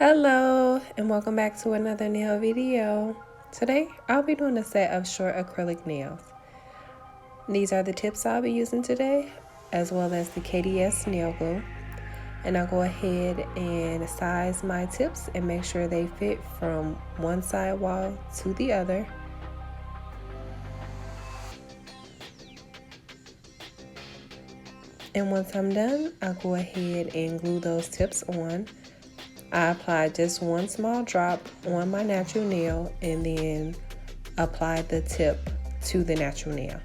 Hello and welcome back to another nail video. Today I'll be doing a set of short acrylic nails. These are the tips I'll be using today, as well as the KDS nail glue. And I'll go ahead and size my tips and make sure they fit from one side wall to the other. And once I'm done, I'll go ahead and glue those tips on. I applied just one small drop on my natural nail and then applied the tip to the natural nail.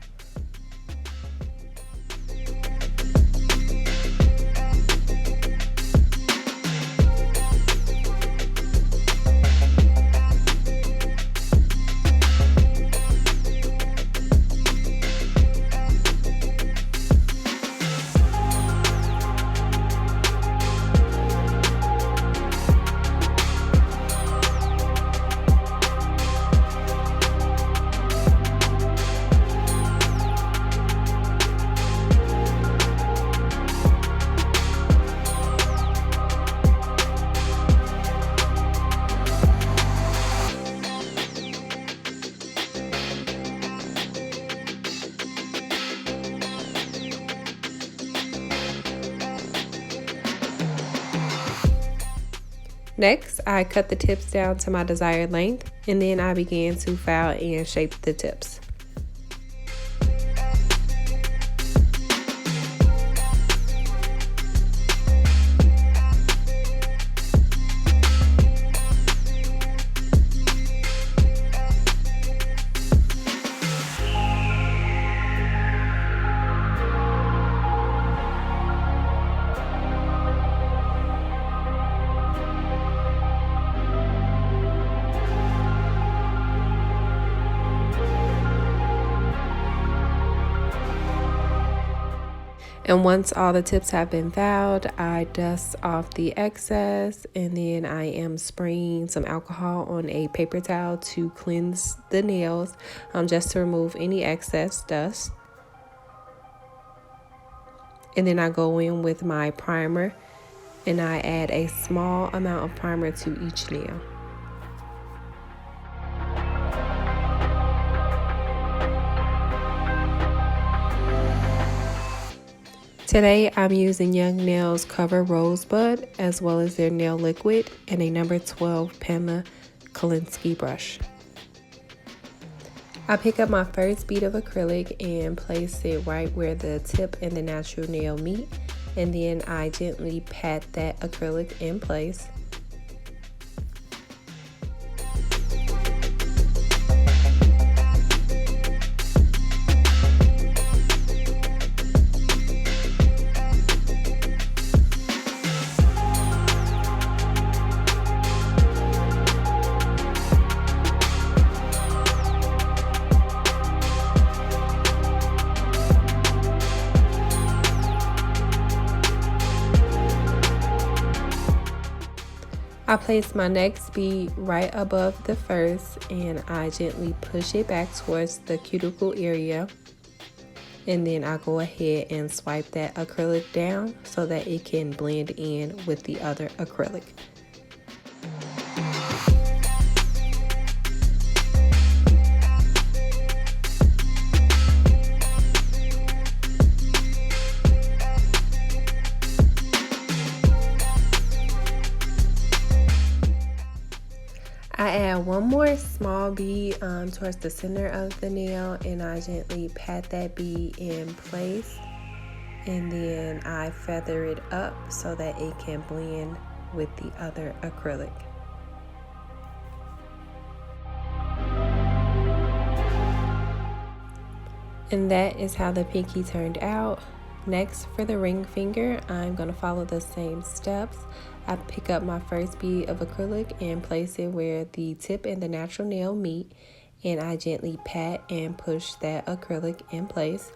Next, I cut the tips down to my desired length, and then I began to file and shape the tips. And once all the tips have been filed, I dust off the excess, and then I am spraying some alcohol on a paper towel to cleanse the nails, just to remove any excess dust. And then I go in with my primer, and I add a small amount of primer to each nail. Today I'm using Young Nails Cover Rosebud, as well as their nail liquid, and a number 12 Pamela Kolinsky brush. I pick up my first bead of acrylic and place it right where the tip and the natural nail meet, and then I gently pat that acrylic in place. I place my next bead right above the first, and I gently push it back towards the cuticle area, and then I go ahead and swipe that acrylic down so that it can blend in with the other acrylic. I add one more small bead towards the center of the nail, and I gently pat that bead in place, and then I feather it up so that it can blend with the other acrylic. And that is how the pinky turned out. Next, for the ring finger, I'm going to follow the same steps. I pick up my first bead of acrylic and place it where the tip and the natural nail meet, and I gently pat and push that acrylic in place.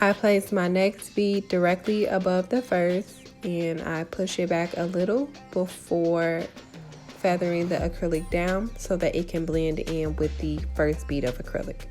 I place my next bead directly above the first and I push it back a little before feathering the acrylic down so that it can blend in with the first bead of acrylic.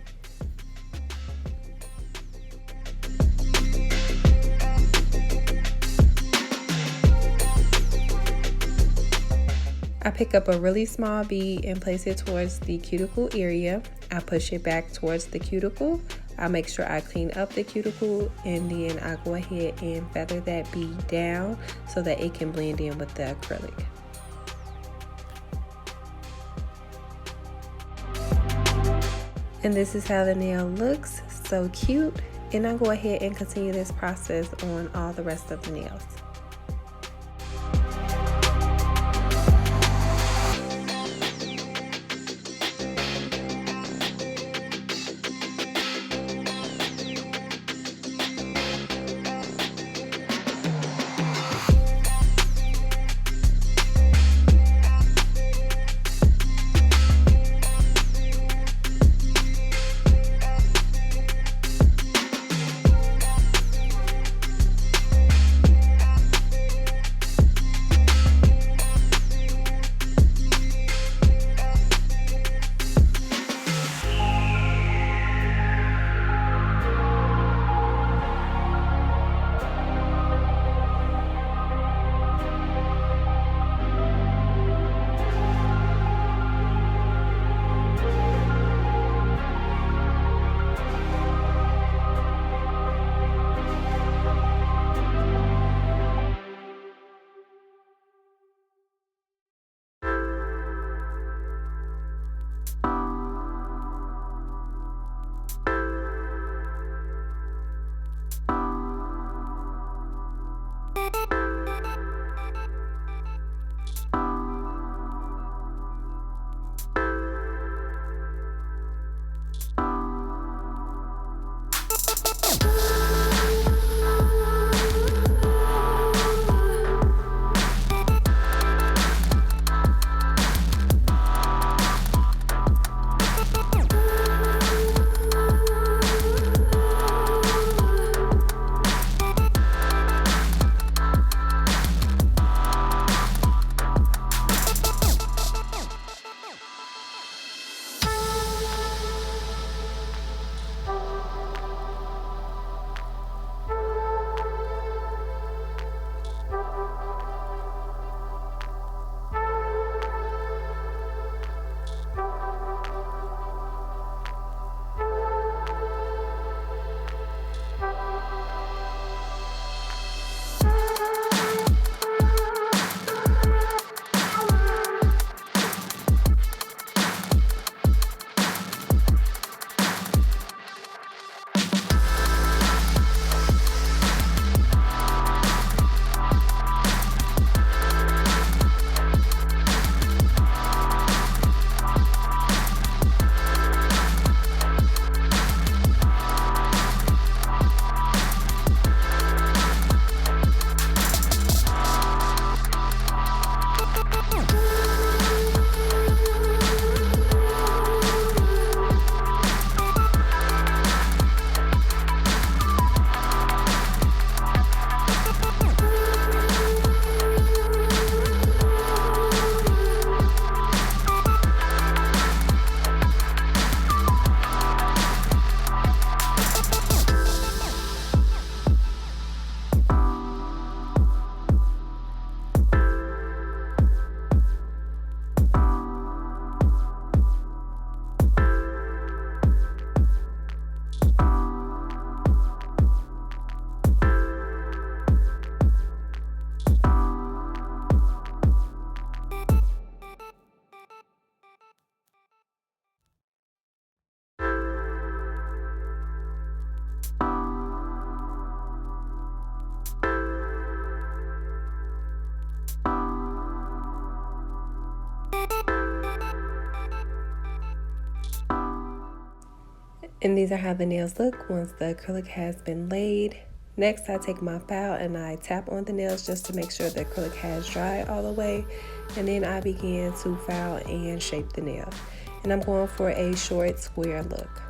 I pick up a really small bead and place it towards the cuticle area. I push it back towards the cuticle. I make sure I clean up the cuticle and then I go ahead and feather that bead down so that it can blend in with the acrylic. And this is how the nail looks, so cute. And I go ahead and continue this process on all the rest of the nails. And these are how the nails look once the acrylic has been laid. Next, I take my file and I tap on the nails just to make sure the acrylic has dried all the way. And then I begin to file and shape the nail. And I'm going for a short square look.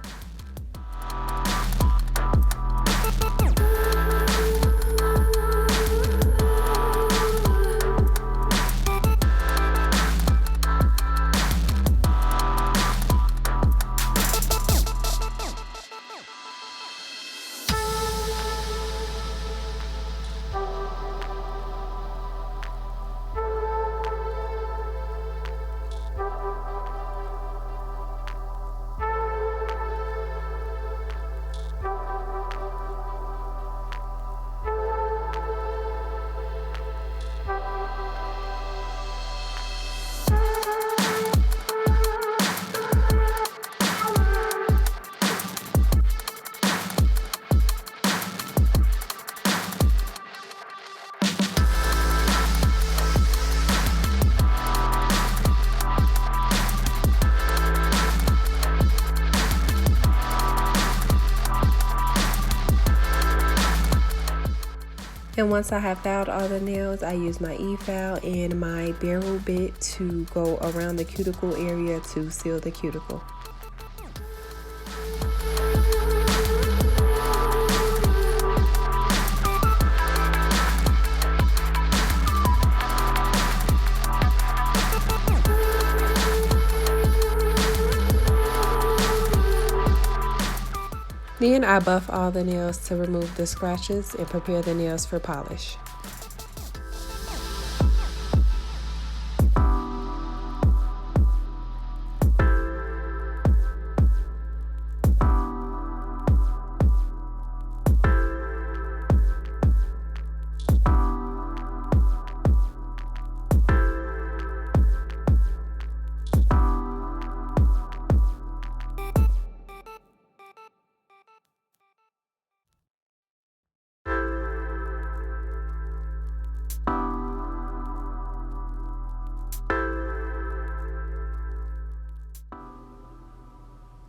And once I have filed all the nails, I use my e-file and my barrel bit to go around the cuticle area to seal the cuticle. Then I buff all the nails to remove the scratches and prepare the nails for polish.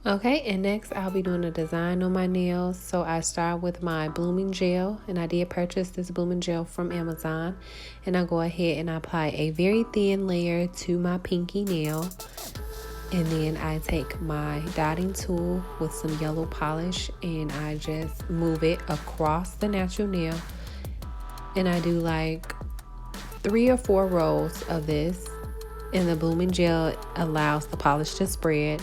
Okay, and next I'll be doing a design on my nails. So I start with my blooming gel, and I did purchase this blooming gel from Amazon. And I go ahead and I apply a very thin layer to my pinky nail. And then I take my dotting tool with some yellow polish and I just move it across the natural nail. And I do like 3 or 4 rows of this. And the blooming gel allows the polish to spread.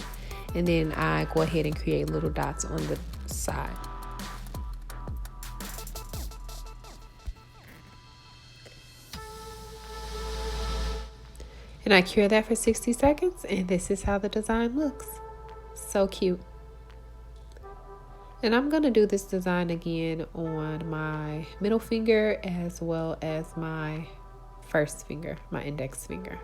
And then I go ahead and create little dots on the side. And I cure that for 60 seconds, and this is how the design looks. So cute. And I'm going to do this design again on my middle finger as well as my first finger, my index finger.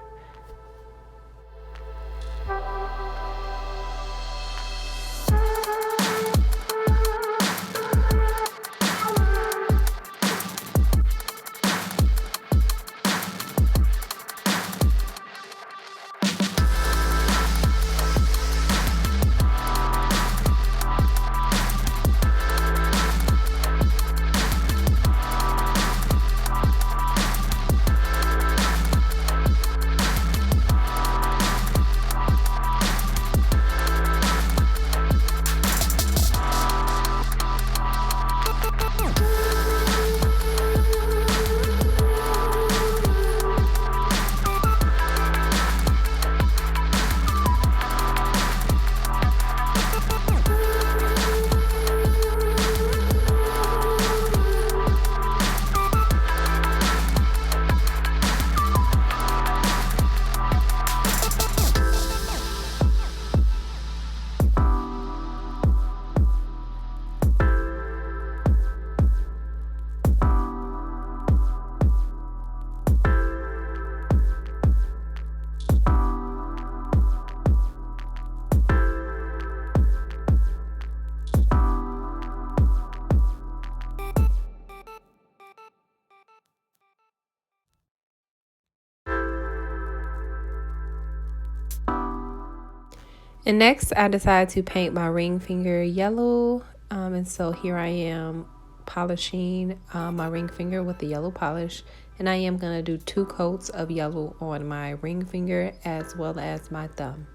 And next I decided to paint my ring finger yellow, and so here I am polishing my ring finger with the yellow polish, and I am going to do 2 coats of yellow on my ring finger as well as my thumb.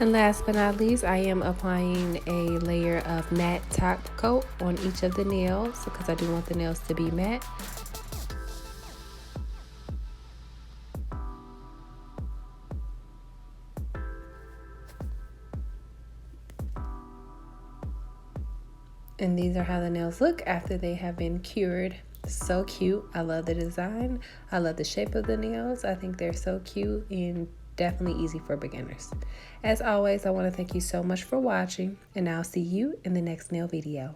And last but not least, I am applying a layer of matte top coat on each of the nails because I do want the nails to be matte. And these are how the nails look after they have been cured. So cute. I love the design. I love the shape of the nails. I think they're so cute and definitely easy for beginners. As always, I want to thank you so much for watching, and I'll see you in the next nail video.